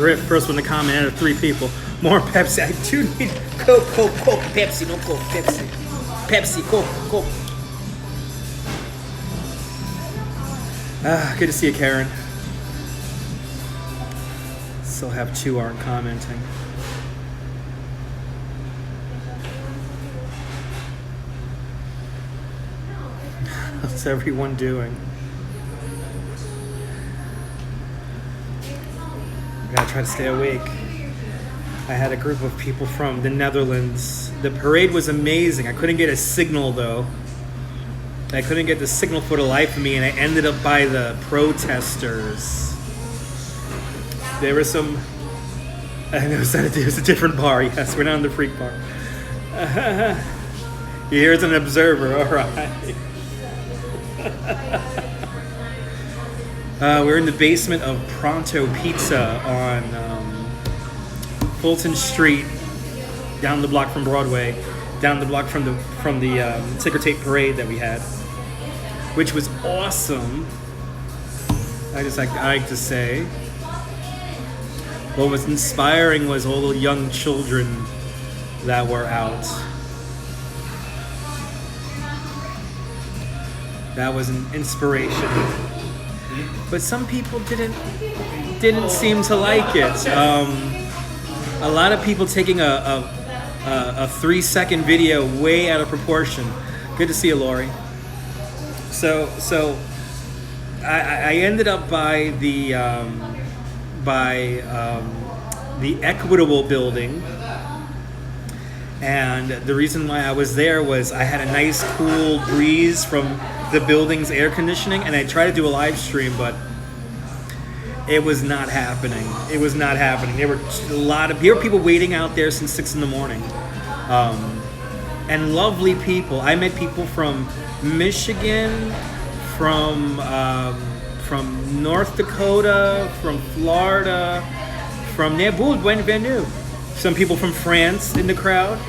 Griff, first one to comment out of 3 people. More Pepsi. I do need Coke, Pepsi, no Coke, Pepsi. Pepsi, Coke. Good to see you, Karen. Still have 2 aren't commenting. How's everyone doing? I gotta try to stay awake. I had a group of people from the Netherlands. The parade was amazing. I couldn't get a signal though. I couldn't get the signal for the life of me, and I ended up by the protesters. There were some... it was a different bar, yes. We're not in the freak bar. You're here as an observer, alright. We're in the basement of Pronto Pizza on Fulton Street, down the block from Broadway, down the block from the ticker tape parade that we had, which was awesome. I like to say. What was inspiring was all the young children that were out. That was an inspiration. But some people didn't seem to like it. A lot of people taking a 3-second video way out of proportion. Good to see you, Lori. So I ended up by the Equitable building, and the reason why I was there was I had a nice cool breeze from the building's air conditioning, and I tried to do a live stream, but it was not happening. There were people waiting out there since 6 in the morning, and lovely people. I met people from Michigan, from North Dakota, from Florida, from Bienvenue. Some people from France in the crowd,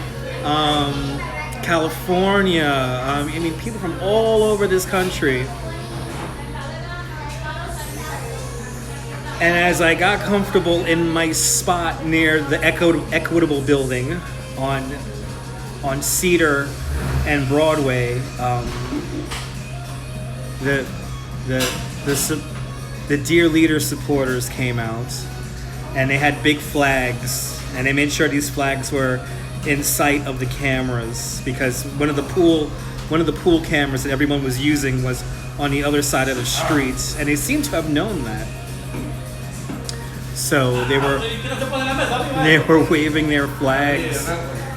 California. I mean, people from all over this country. And as I got comfortable in my spot near the Equitable building on Cedar and Broadway, the Dear Leader supporters came out, and they had big flags, and they made sure these flags were in sight of the cameras, because one of the pool cameras that everyone was using was on the other side of the street, and they seemed to have known that. So they were waving their flags,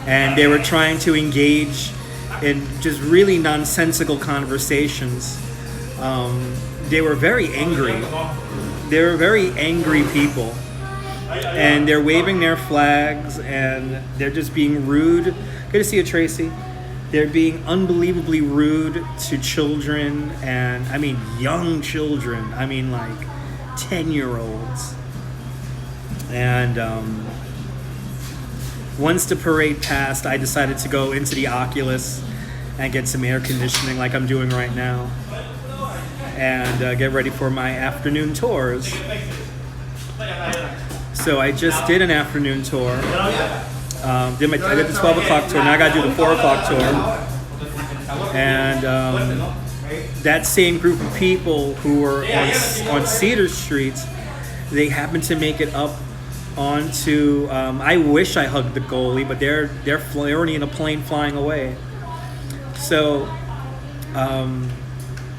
and they were trying to engage in just really nonsensical conversations. They were very angry. They were very angry people. And they're waving their flags, and they're just being rude. Good to see you, Tracy. They're being unbelievably rude to children, and I mean young children. I mean like 10-year-olds. And once the parade passed, I decided to go into the Oculus and get some air conditioning like I'm doing right now, and get ready for my afternoon tours. So I just did an afternoon tour. I did the 12 o'clock tour. Now I got to do the 4 o'clock tour. And that same group of people who were on Cedar Street, they happened to make it up onto. I wish I hugged the goalie, but they're already in a plane flying away. So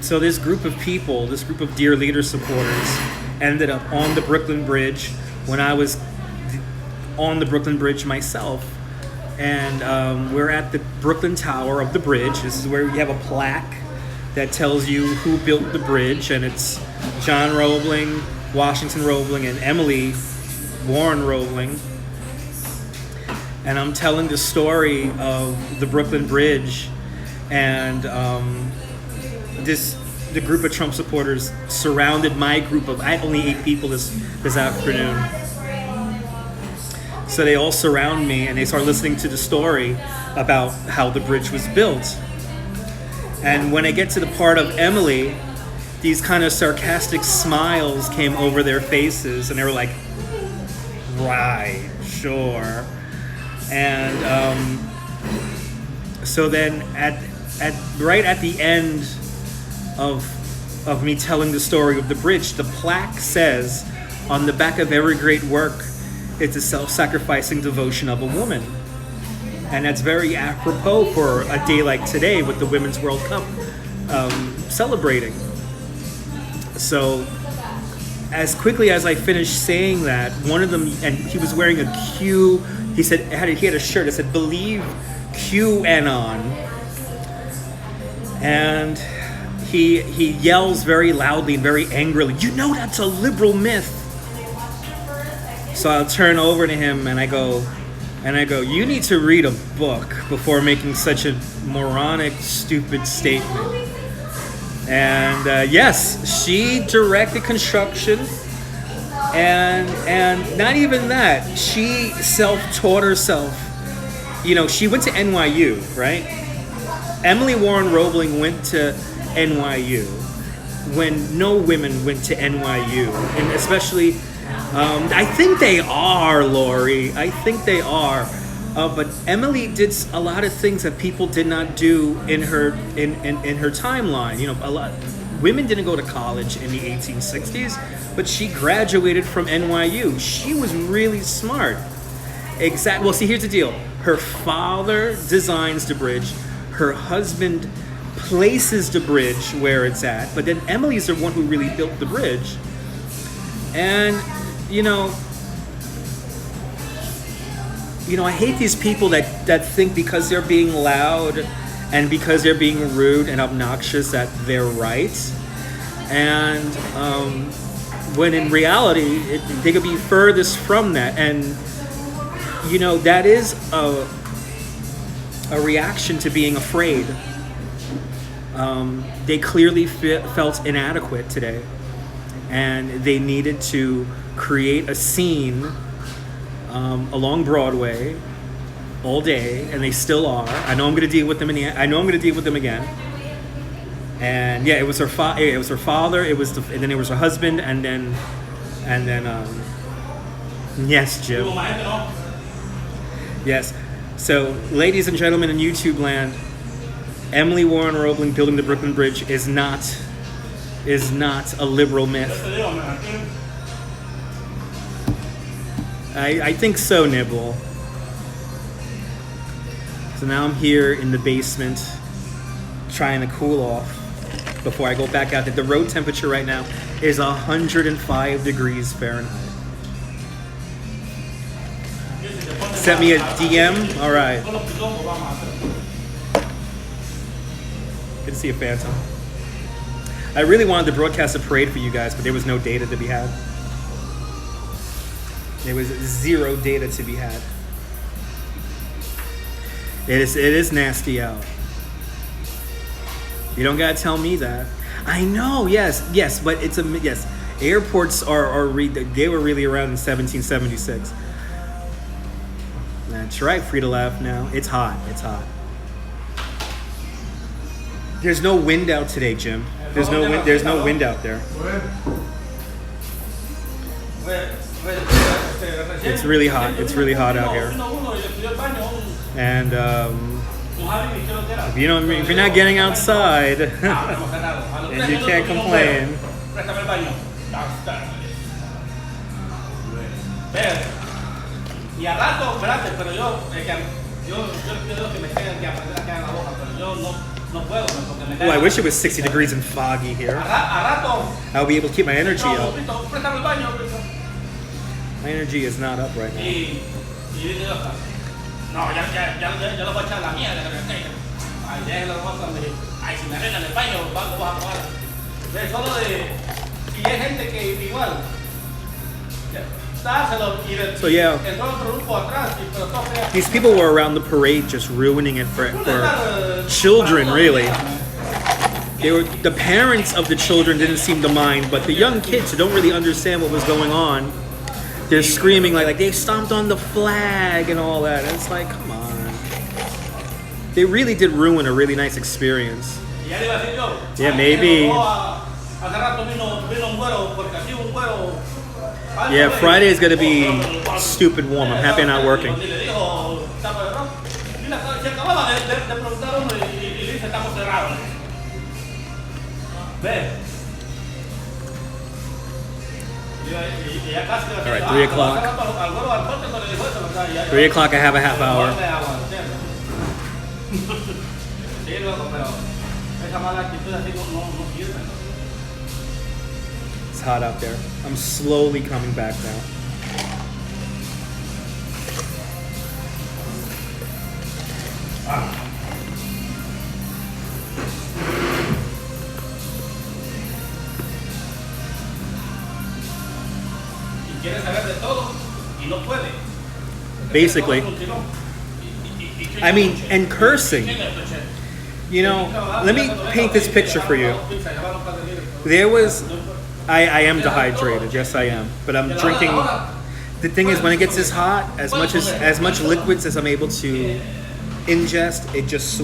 this group of people, this group of Dear Leader supporters, ended up on the Brooklyn Bridge when I was on the Brooklyn Bridge myself. And we're at the Brooklyn Tower of the bridge. This is where you have a plaque that tells you who built the bridge, and it's John Roebling, Washington Roebling, and Emily Warren Roebling. And I'm telling the story of the Brooklyn Bridge, and the group of Trump supporters surrounded my group of, I had only 8 people this afternoon. So they all surround me, and they start listening to the story about how the bridge was built. And when I get to the part of Emily, these kind of sarcastic smiles came over their faces, and they were like, Right, sure. And so then right at the end of me telling the story of the bridge, the plaque says, on the back of every great work, it's a self-sacrificing devotion of a woman. And that's very apropos for a day like today with the Women's World Cup celebrating. So as quickly as I finished saying that, one of them, and he was wearing a Q, he had a shirt that said, "Believe QAnon." And he yells very loudly and very angrily, "You know that's a liberal myth." So I'll turn over to him and I go, "You need to read a book before making such a moronic, stupid statement." And yes, she directed construction, and not even that, she self-taught herself. You know, she went to NYU, right? Emily Warren Roebling went to NYU when no women went to NYU, and especially, I think they are, Lori. I think they are. But Emily did a lot of things that people did not do in her timeline. You know, a lot women didn't go to college in the 1860s, but she graduated from NYU. She was really smart. Well, see, here's the deal. Her father designs the bridge. Her husband places the bridge where it's at. But then Emily's the one who really built the bridge. And, you know, I hate these people that think because they're being loud and because they're being rude and obnoxious that they're right. And when in reality, they could be furthest from that. And, you know, that is a reaction to being afraid. They clearly felt inadequate today. And they needed to create a scene along Broadway all day, and they still are. I know I'm going to deal with them again. And yeah, it was her father. And then it was her husband, and then yes, Jim. Yes. So, ladies and gentlemen in YouTube land, Emily Warren Roebling building the Brooklyn Bridge is not a liberal myth. I think so, Nibble. So now I'm here in the basement trying to cool off before I go back out. The road temperature right now is 105 degrees Fahrenheit. Sent me a DM? All right. Good to see you, Phantom. I really wanted to broadcast a parade for you guys, but there was no data to be had. There was zero data to be had. It is nasty out. You don't gotta tell me that. I know, yes, but yes. Airports they were really around in 1776. That's right, free to laugh now. It's hot. There's no wind out today, Jim. There's no wind out there. It's really hot. It's really hot out here. And if you're not getting outside, and you can't complain. Oh, I wish it was 60 degrees and foggy here. I'll be able to keep my energy up. My energy is not up right now. So yeah, these people were around the parade just ruining it for children, really. The parents of the children didn't seem to mind, but the young kids who don't really understand what was going on, they're screaming like they stomped on the flag and all that. And it's like, come on. They really did ruin a really nice experience. Yeah, maybe. Yeah, Friday is gonna be stupid warm. I'm happy I'm not working. All right, 3 o'clock. 3 o'clock, I have a half hour. It's hot out there. I'm slowly coming back now. Basically. I mean, and cursing. You know, let me paint this picture for you. There was, I am dehydrated, yes I am, but I'm drinking. The thing is, when it gets this hot, as much liquids as I'm able to ingest,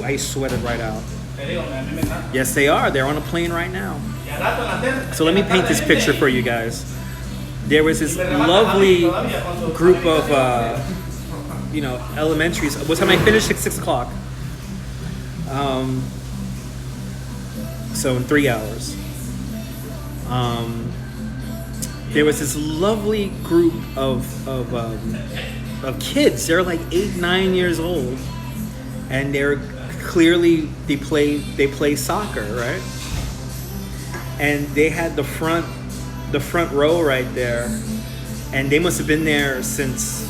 I sweat it right out. Yes, they are. They're on a plane right now. So let me paint this picture for you guys. There was this lovely group of, elementaries. What time I finished at 6 o'clock? So in 3 hours. There was this lovely group of kids. They're like 8, 9 years old, and they're clearly they play soccer, right? And they had the front row right there, and they must have been there since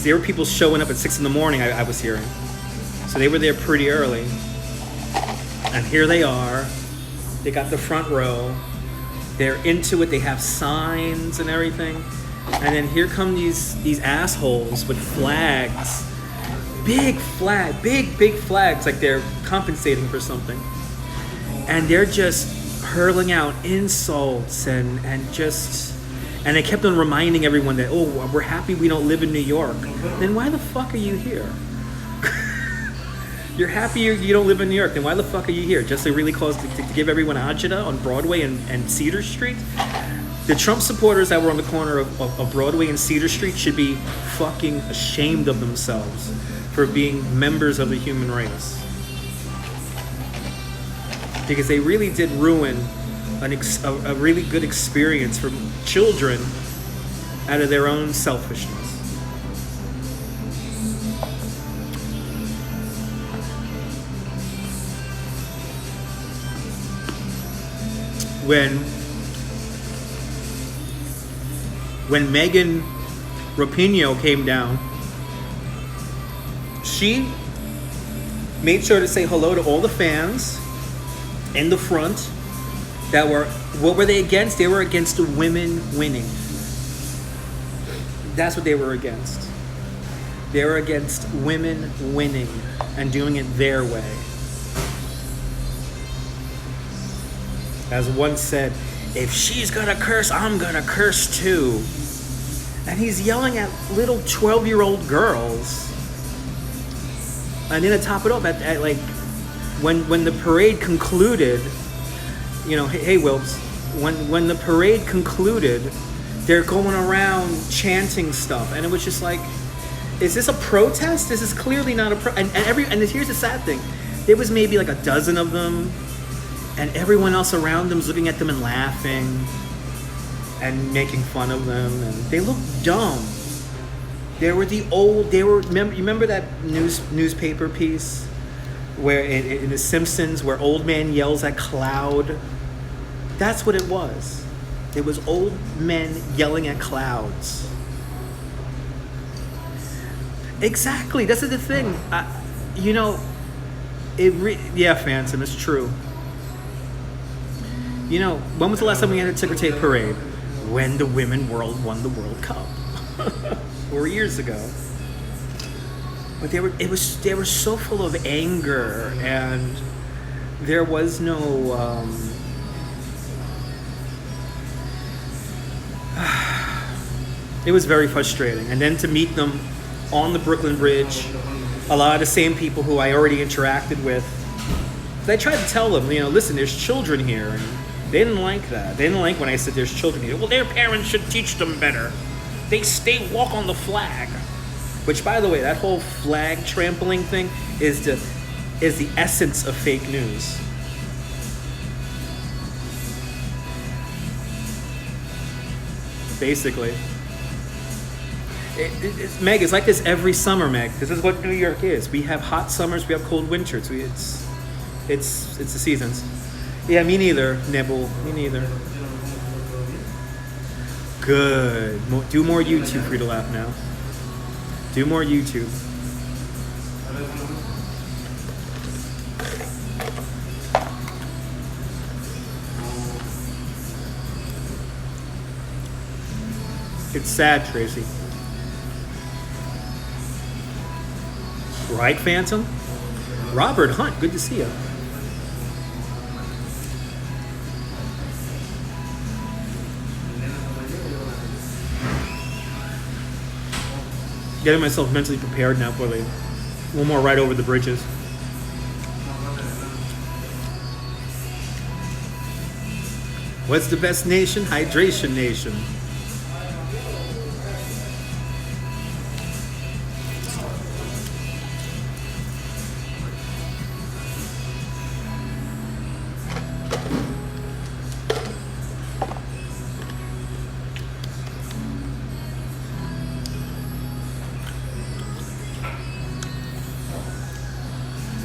there were people showing up at 6 a.m. I was hearing, so they were there pretty early. And here they are. They got the front row. They're into it. They have signs and everything. And then here come these assholes with flags. Big flags, like they're compensating for something. And they're just hurling out insults and they kept on reminding everyone that, oh, we're happy we don't live in New York. Then why the fuck are you here? You're happy you don't live in New York, then why the fuck are you here? Just to really cause to give everyone agita on Broadway and Cedar Street? The Trump supporters that were on the corner of Broadway and Cedar Street should be fucking ashamed of themselves for being members of the human race. Because they really did ruin a really good experience for children out of their own selfishness. When Megan Rapinoe came down, she made sure to say hello to all the fans in the front that were, what were they against? They were against the women winning. That's what they were against. They were against women winning and doing it their way. As one said, if she's gonna curse, I'm gonna curse too. And he's yelling at little 12-year-old girls. And then to top it off, at like, when the parade concluded, hey Wilbs, when the parade concluded, they're going around chanting stuff, and it was just like, is this a protest? This is clearly not a and here's the sad thing, there was maybe like a dozen of them. And everyone else around them is looking at them and laughing and making fun of them, and they look dumb. You remember that newspaper piece where in The Simpsons where old man yells at cloud? That's what it was. It was old men yelling at clouds. Exactly. That's the thing. Phantom, it's true. When was the last time we had a ticker tape parade? When the women won the World Cup. 4 years ago. But they were so full of anger, and there was no it was very frustrating. And then to meet them on the Brooklyn Bridge, a lot of the same people who I already interacted with, I tried to tell them, listen, there's children here, and they didn't like that. They didn't like when I said there's children here. Well, their parents should teach them better. They walk on the flag. Which, by the way, that whole flag trampling thing is the essence of fake news. Basically. Meg, it's like this every summer, Meg. This is what New York is. We have hot summers, we have cold winters. It's the seasons. Yeah, me neither, Nibble. Me neither. Good. Do more YouTube for you to laugh now. Do more YouTube. It's sad, Tracy. Right, Phantom? Robert Hunt, good to see you. Getting myself mentally prepared now for one more ride over the bridges. What's the best nation? Hydration Nation.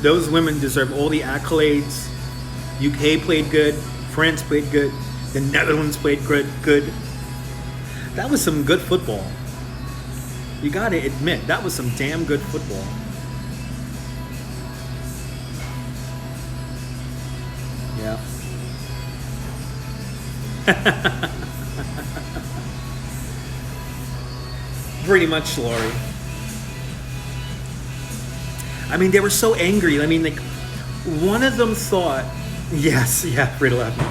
Those women deserve all the accolades. UK played good. France played good. The Netherlands played good. That was some good football. You gotta admit, that was some damn good football. Yeah. Pretty much, Lori. I mean, they were so angry. I mean, like, one of them thought, yes, yeah, Frida laughing.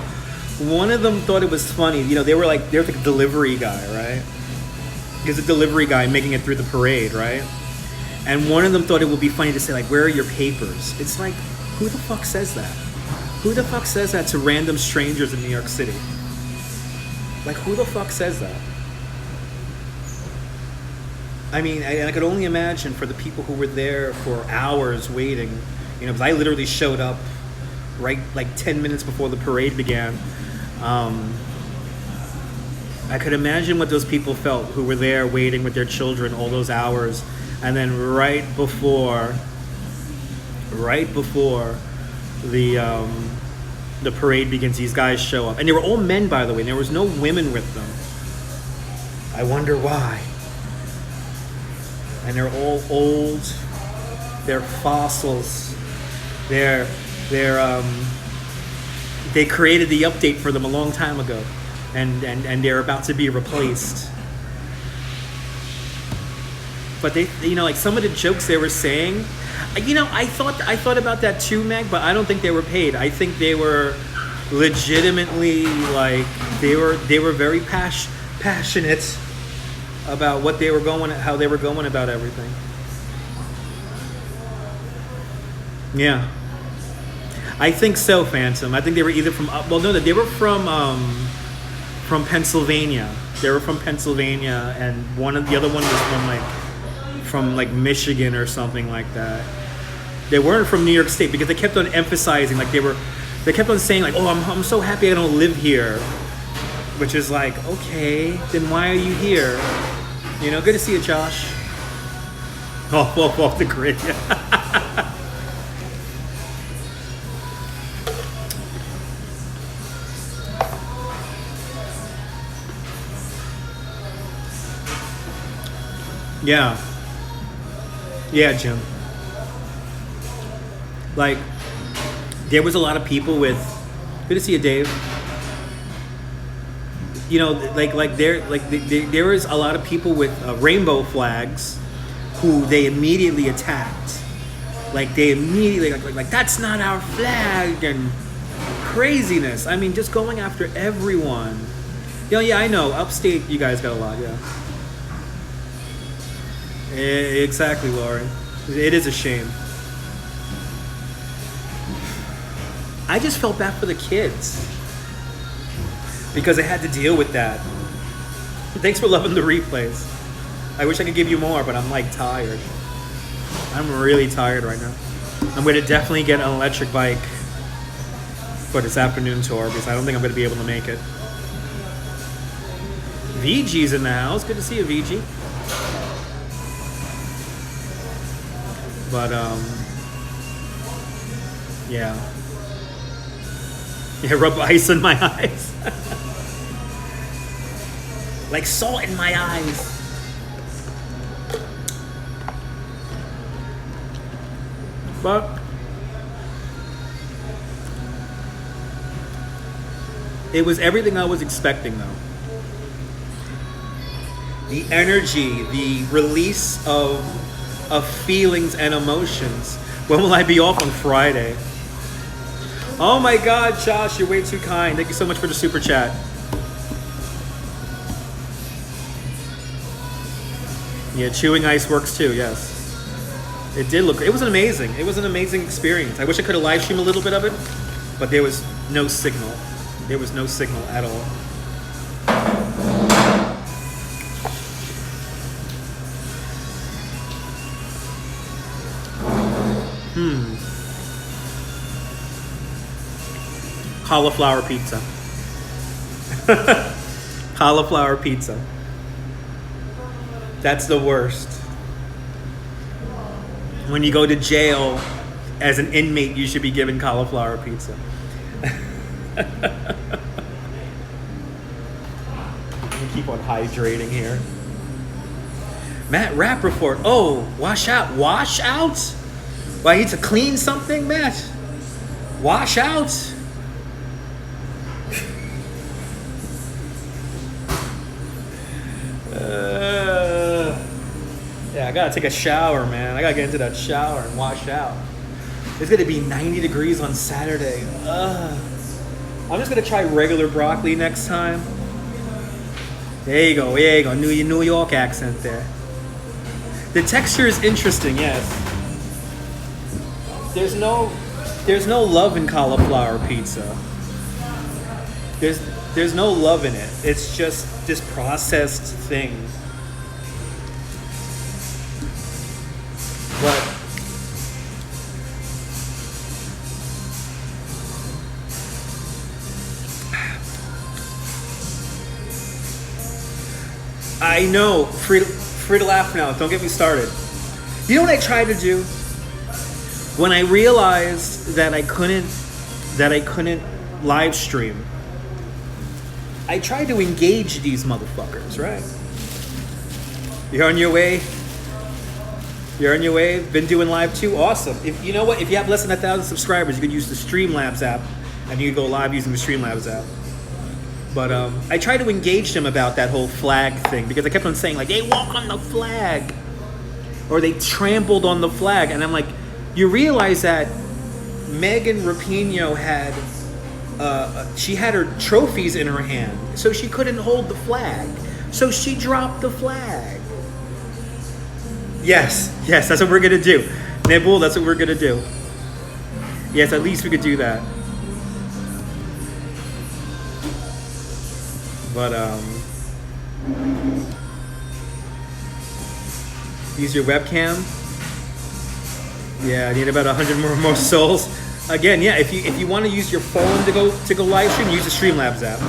One of them thought it was funny. You know, they were like a delivery guy, right? There's a delivery guy making it through the parade, right? And one of them thought it would be funny to say, like, where are your papers? It's like, who the fuck says that? Who the fuck says that to random strangers in New York City? Like, who the fuck says that? I mean, I could only imagine for the people who were there for hours waiting, you know, because I literally showed up right like 10 minutes before the parade began. I could imagine what those people felt who were there waiting with their children all those hours, and then right before the parade begins, these guys show up, and they were all men, by the way. There was no women with them. I wonder why. And they're all old. They're fossils. They created the update for them a long time ago, and they're about to be replaced. But they, you know, like some of the jokes they were saying, you know, I thought about that too, Meg, but I don't think they were paid. I think they were legitimately, like, they were very passionate about what they were how they were going about everything. Yeah, I think so, Phantom. I think they were either from they were from Pennsylvania. They were from Pennsylvania, and the other one was from Michigan or something like that. They weren't from New York State because they kept on emphasizing, like, they kept on saying, like, oh, I'm so happy I don't live here. Which is like, okay, then why are you here? You know, good to see you, Josh. Off the grid. Yeah. Yeah, Jim. Like, there was a lot of people with... Good to see you, Dave. You know, there was a lot of people with rainbow flags who they immediately attacked. Like, they immediately, like that's not our flag, and craziness. I mean, just going after everyone. Yeah, I know. Upstate, you guys got a lot, yeah. Exactly, Lauren. It is a shame. I just felt bad for the kids because they had to deal with that. Thanks for loving the replays. I wish I could give you more, but I'm like tired. I'm really tired right now. I'm going to definitely get an electric bike for this afternoon tour because I don't think I'm going to be able to make it. VG's in the house. Good to see you, VG. But, yeah. Yeah, rub ice in my eyes. Like salt in my eyes. But it was everything I was expecting, though. The energy, the release of feelings and emotions. When will I be off on Friday? Oh my God, Josh, you're way too kind. Thank you so much for the super chat. Yeah, chewing ice works too, yes. It did look, it was amazing. It was an amazing experience. I wish I could have live streamed a little bit of it, but there was no signal. There was no signal at all. Cauliflower pizza. Cauliflower pizza. That's the worst. When you go to jail as an inmate, you should be given cauliflower pizza. Keep on hydrating here. Matt Rappaport. Oh, wash out. Wash out? Well, I need to clean something, Matt. Wash out. Yeah, I gotta take a shower, man. I gotta get into that shower and wash out. It's gonna be 90 degrees on Saturday. I'm just gonna try regular broccoli next time. There you go, there you go. New York accent there. The texture is interesting, yes. There's no love in cauliflower pizza. There's no love in it. It's just this processed thing. But I know, free to laugh now. Don't get me started. You know what I tried to do? When I realized that I couldn't live stream, I tried to engage these motherfuckers, right? You're on your way. You're on your way. Been doing live too. Awesome. If you know what, if you have less than 1,000 subscribers, you can use the Streamlabs app, and you can go live using the Streamlabs app. But I tried to engage them about that whole flag thing because I kept on saying like they walk on the flag, or they trampled on the flag, and I'm like, you realize that Megan Rapinoe had she had her trophies in her hand, so she couldn't hold the flag, so she dropped the flag. Yes, that's what we're gonna do. Nibble, that's what we're gonna do. Yes, at least we could do that. But use your webcam. Yeah, I need about 100 more souls. Again, yeah, if you want to use your phone to go live stream, use the Streamlabs app.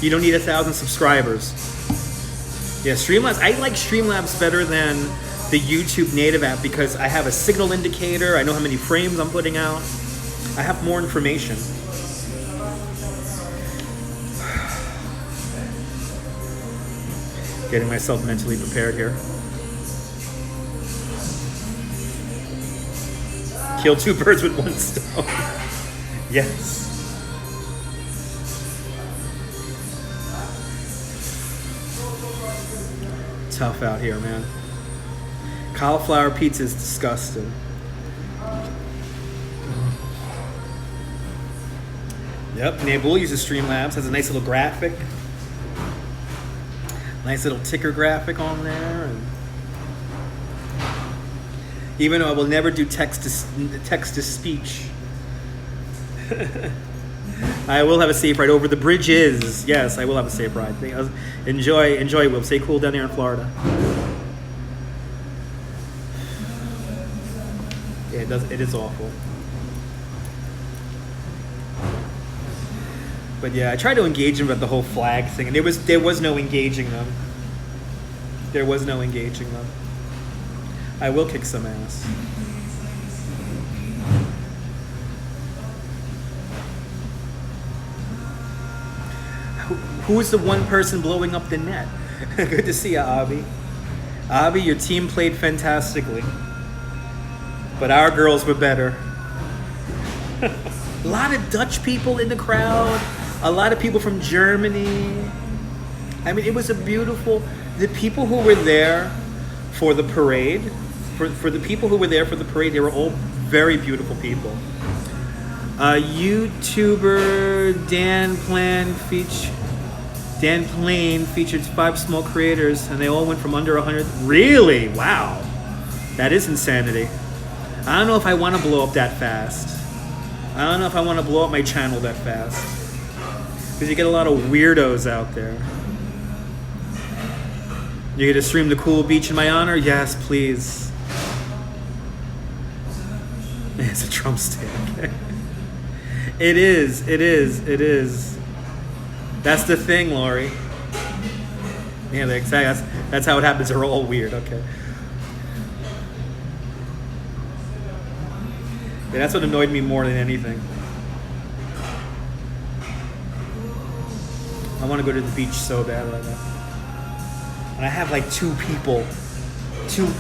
You don't need 1,000 subscribers. Yeah, Streamlabs. I like Streamlabs better than the YouTube native app because I have a signal indicator. I know how many frames I'm putting out. I have more information. Getting myself mentally prepared here. Kill 2 birds with 1 stone. Yes. Tough out here, man. Cauliflower pizza is disgusting. Yep, Nabul uses Streamlabs. Has a nice little graphic. Nice little ticker graphic on there. And even though I will never do text to speech. I will have a safe ride over the bridges. Yes, I will have a safe ride. Enjoy. We'll stay cool down here in Florida. Yeah, it is awful. But yeah, I tried to engage them about the whole flag thing, and there was no engaging them. There was no engaging them. I will kick some ass. Who's the one person blowing up the net? Good to see you, Avi. Avi, your team played fantastically, but our girls were better. A lot of Dutch people in the crowd. A lot of people from Germany. I mean, it was a beautiful... The people who were there for the parade, for the people who were there for the parade, they were all very beautiful people. YouTuber Dan Plain featured 5 small creators, and they all went from under 100. Really? Wow. That is insanity. I don't know if I want to blow up that fast. I don't know if I want to blow up my channel that fast. Because you get a lot of weirdos out there. You get to stream the cool beach in my honor? Yes, please. It's a Trump stick. It is. That's the thing, Lori. Yeah, that's how it happens. They're all weird. Okay. Yeah, that's what annoyed me more than anything. I want to go to the beach so bad right now. And I have like 2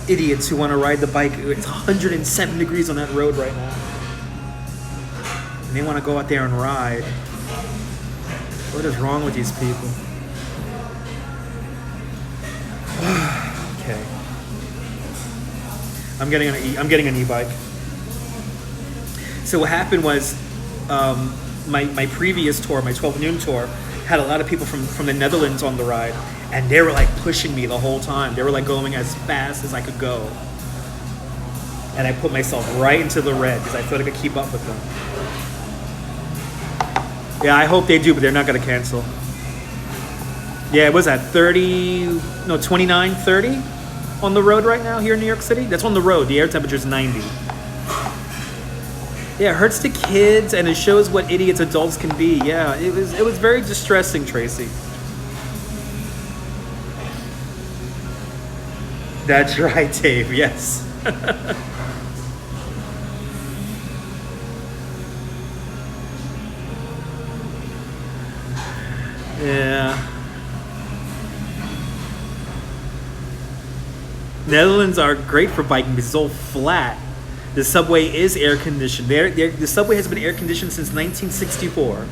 idiots who want to ride the bike. It's 107 degrees on that road right now. And they want to go out there and ride. What is wrong with these people? Okay. I'm getting an e-bike. So what happened was, my previous tour, my 12 noon tour, had a lot of people from the Netherlands on the ride, and they were like pushing me the whole time. They were like going as fast as I could go. And I put myself right into the red because I thought I could keep up with them. Yeah, I hope they do, but they're not going to cancel. Yeah, it was at 29, 30 on the road right now here in New York City. That's on the road. The air temperature is 90. Yeah, it hurts the kids, and it shows what idiots adults can be. Yeah, it was very distressing, Tracy. That's right, Dave. Yes. Yeah. Netherlands are great for biking because it's all flat. The subway is air conditioned. The subway has been air conditioned since 1964.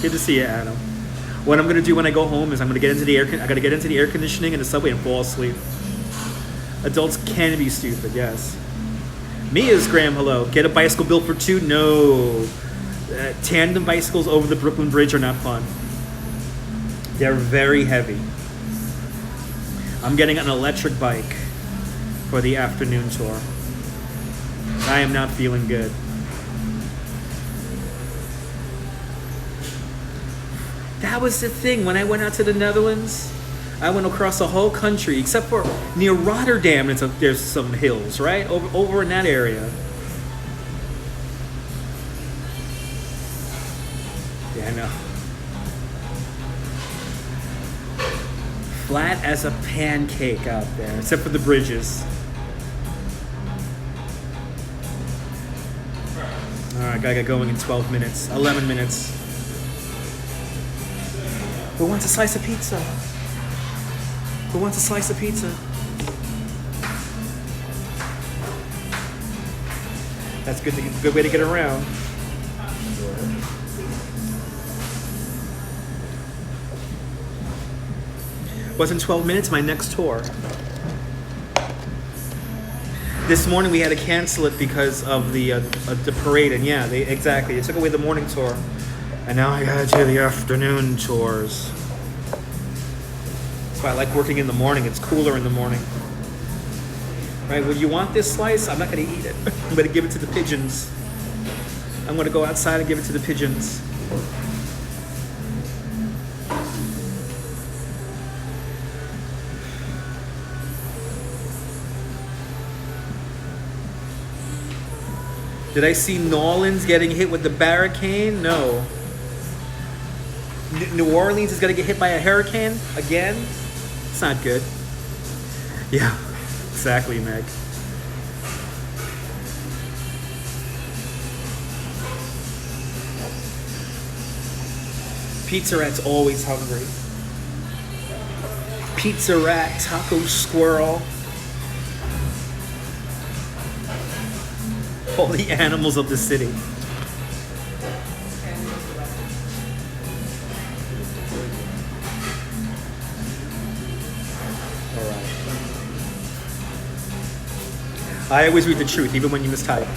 Good to see you, Adam. What I'm gonna do when I go home is I gotta get into the air conditioning in the subway and fall asleep. Adults can be stupid, yes. Mia's Graham, hello. Get a bicycle built for 2? No. Tandem bicycles over the Brooklyn Bridge are not fun. They're very heavy. I'm getting an electric bike for the afternoon tour. I am not feeling good. That was the thing. When I went out to the Netherlands, I went across the whole country, except for near Rotterdam, there's some hills, right? Over in that area. Yeah, I know. Flat as a pancake out there, except for the bridges. Alright, gotta get going in 12 minutes. 11 minutes. Who wants a slice of pizza? Who wants a slice of pizza? That's good way to get around. Wasn't 12 minutes my next tour. This morning we had to cancel it because of the parade, and yeah, they took away the morning tour, and now I gotta do the afternoon tours. That's why I like working in the morning. It's cooler in the morning. Right? Well, you want this slice? I'm not gonna eat it. I'm gonna give it to the pigeons. I'm gonna go outside and give it to the pigeons. Did I see Nolans getting hit with the barricade? No. New Orleans is gonna get hit by a hurricane again? It's not good. Yeah, exactly, Meg. Pizza Rat's always hungry. Pizza Rat, Taco Squirrel. All the animals of the city. All right. I always read the truth, even when you mistype.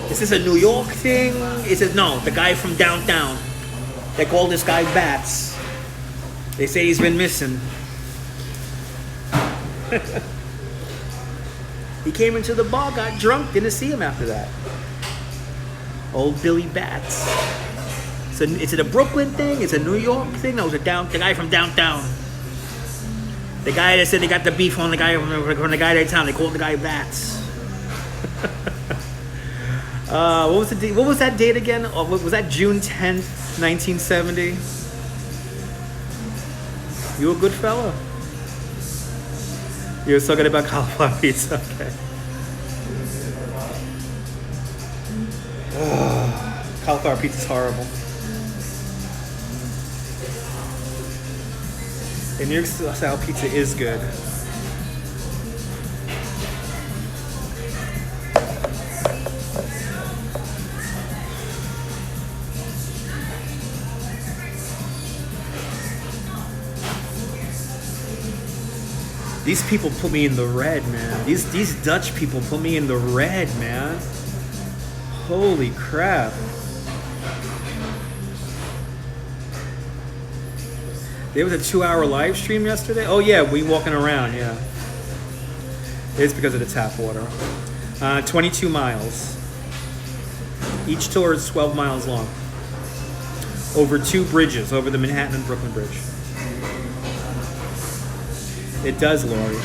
Is this a New York thing? Is it no? The guy from downtown. They call this guy Bats. They say he's been missing. He came into the bar, got drunk, didn't see him after that. Old Billy Bats. So is it a Brooklyn thing? Is it a New York thing? No, it's the guy from downtown. The guy that said they got the beef on the guy from the guy downtown. They called the guy Bats. What was that date again? Oh, was that June 10th, 1970? You a good fella. You were talking about cauliflower pizza, okay. Cauliflower pizza's horrible. And New York style pizza is good. These people put me in the red, man. These Dutch people put me in the red, man. Holy crap. There was a 2-hour live stream yesterday? Oh yeah, we walking around, yeah. It's because of the tap water. 22 miles. Each tour is 12 miles long. Over 2 bridges, over the Manhattan and Brooklyn Bridge. It does, Lori.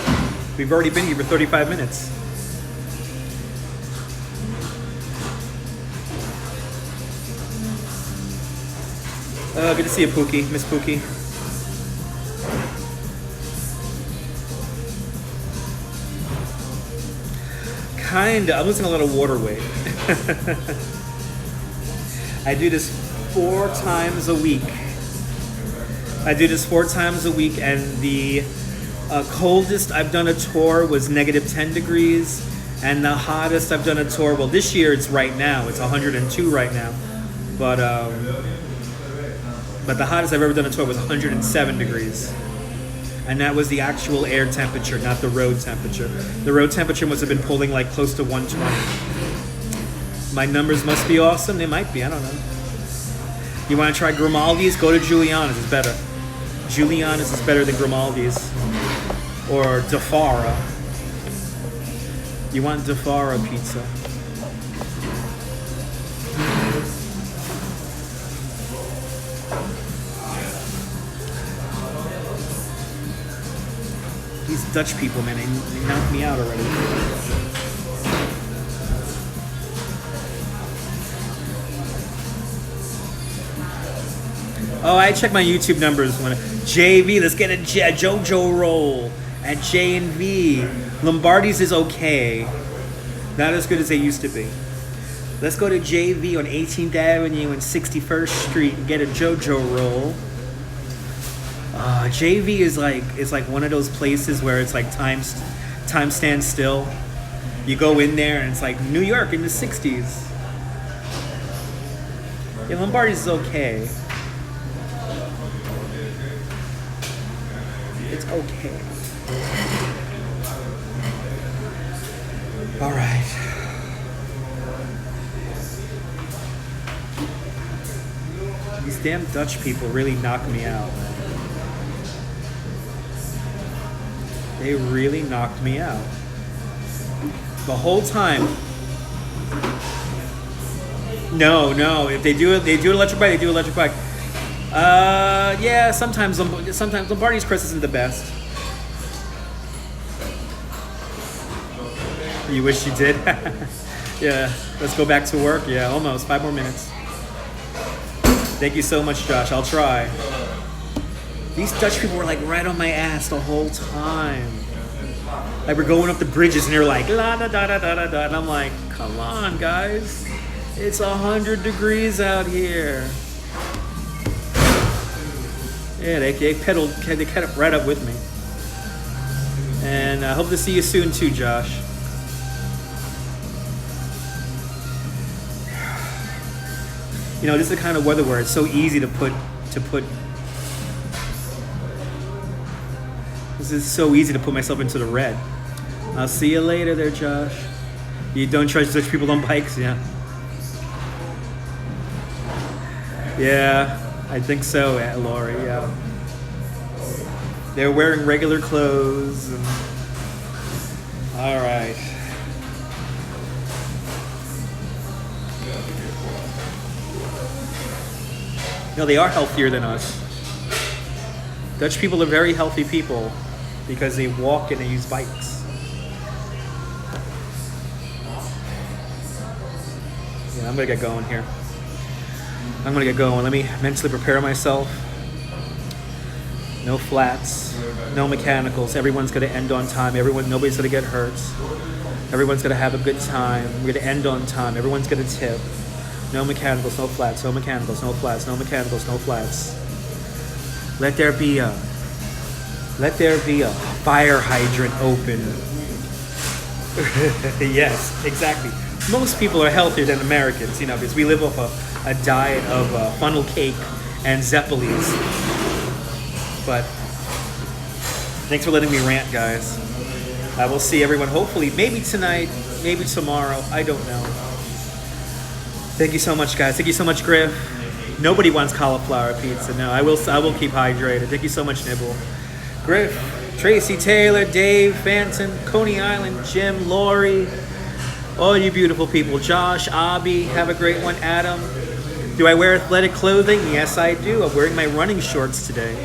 We've already been here for 35 minutes. Good to see you, Pookie. Miss Pookie. Kinda. I'm losing a lot of water weight. I do this 4 times a week. And the coldest I've done a tour was -10 degrees, and the hottest I've done a tour, well, this year it's right now, it's 102 right now, but the hottest I've ever done a tour was 107 degrees, and that was the actual air temperature, not the road temperature. The road temperature must have been pulling like close to 120. My numbers must be awesome. They might be, I don't know. You want to try Grimaldi's? Go to Giuliana's, it's better. Giuliana's is better than Grimaldi's. Or DeFara. You want DeFara pizza. These Dutch people, man, they knocked me out already. Oh, I checked my YouTube numbers when JV, let's get a JoJo roll at J&V. Lombardi's is okay. Not as good as they used to be. Let's go to JV on 18th Avenue and 61st Street and get a JoJo roll. JV is like one of those places where it's like time stands still. You go in there and it's like New York in the 60s. Yeah, Lombardi's is okay. It's okay. All right. These damn Dutch people really knock me out, man. They really knocked me out. The whole time. No. If they do it, electric bike. They do electric bike. Yeah. Sometimes Lombardi's Crest isn't the best. You wish you did. Yeah. Let's go back to work. Yeah, almost 5 more minutes. Thank you so much, Josh. I'll try. These Dutch people were like right on my ass the whole time. Like we're going up the bridges and they're like la da da da da da da, and I'm like, come on, guys, it's 100 degrees out here. Yeah, they kept right up with me. And I hope to see you soon too, Josh. You know, this is the kind of weather where it's so easy to put. This is so easy to put myself into the red. I'll see you later there, Josh. You don't trust Dutch people on bikes, yeah? Yeah, I think so, Lori, yeah. They're wearing regular clothes. All right. No, they are healthier than us. Dutch people are very healthy people because they walk and they use bikes. Yeah, I'm gonna get going here. Let me mentally prepare myself. No flats, no mechanicals. Everyone's gonna end on time. Nobody's gonna get hurt. Everyone's gonna have a good time. We're gonna end on time. Everyone's gonna tip. No mechanicals, no flats, no mechanicals, no flats, no mechanicals, no flats. Let there be a fire hydrant open. Yes, exactly. Most people are healthier than Americans, you know, because we live off a diet of funnel cake and Zeppelis. But thanks for letting me rant, guys. I will see everyone hopefully, maybe tonight, maybe tomorrow. I don't know. Thank you so much, guys. Thank you so much, Griff. Nobody wants cauliflower pizza. No, I will keep hydrated. Thank you so much, Nibble. Griff, Tracy Taylor, Dave, Fanton, Coney Island, Jim, Lori, all you beautiful people. Josh, Abby, have a great one. Adam, do I wear athletic clothing? Yes, I do. I'm wearing my running shorts today.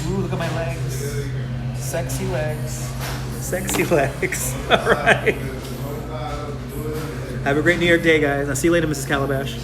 Ooh, look at my legs. Sexy legs. All right. Have a great New York day, guys. I'll see you later, Mrs. Calabash.